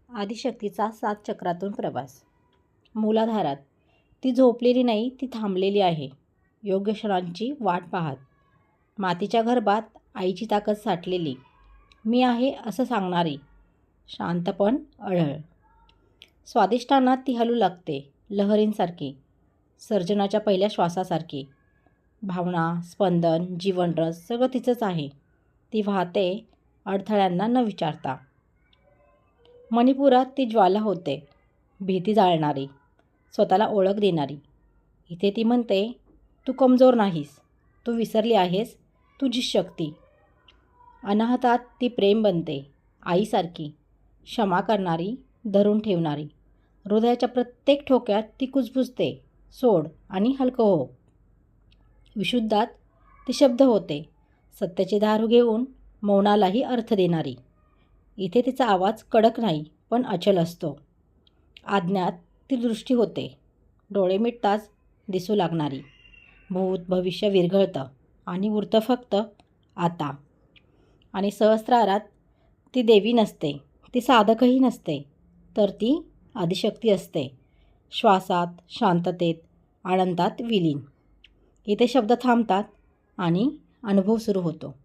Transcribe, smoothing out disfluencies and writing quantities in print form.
आदिशक्तीचा 7 चक्रातून प्रवास. मूलाधारात ती झोपलेली नाही, ती थांबलेली आहे, योग्य क्षणांची वाट पाहत. मातीच्या गर्भात आईची ताकद साठलेली, मी आहे असं सांगणारी. शांतपण अढळ. स्वादिष्टांना ती हलू लागते, लहरींसारखी, सर्जनाच्या पहिल्या श्वासासारखी. भावना, स्पंदन, जीवनरस सगळं तिचंच आहे. ती वाहते अडथळ्यांना न विचारता. मणिपुरात ती ज्वाला होते, भीती जाळणारी, स्वतःला ओळख देणारी. इथे ती म्हणते, तू कमजोर नाहीस, तू विसरली आहेस तुझी शक्ती. अनाहतात ती प्रेम बनते, आईसारखी, क्षमा करणारी, धरून ठेवणारी. हृदयाच्या प्रत्येक ठोक्यात ती कुजबुजते, सोड आणि हलकं हो. विशुद्धात ती शब्द होते, सत्याची दारू घेऊन मौनालाही अर्थ देणारी. इथे तिचा आवाज कडक नाही पण अचल असतो. आज्ञात ती दृष्टी होते, डोळे मिटताच दिसू लागणारी. भूत भविष्य विरघळतं आणि उरतं फक्त आता. आणि सहस्रारात ती देवी नसते, ती साधकही नसते, तर ती आदिशक्ती असते, श्वासात, शांततेत, अनंतात विलीन. इथे शब्द थांबतात आणि अनुभव सुरू होतो.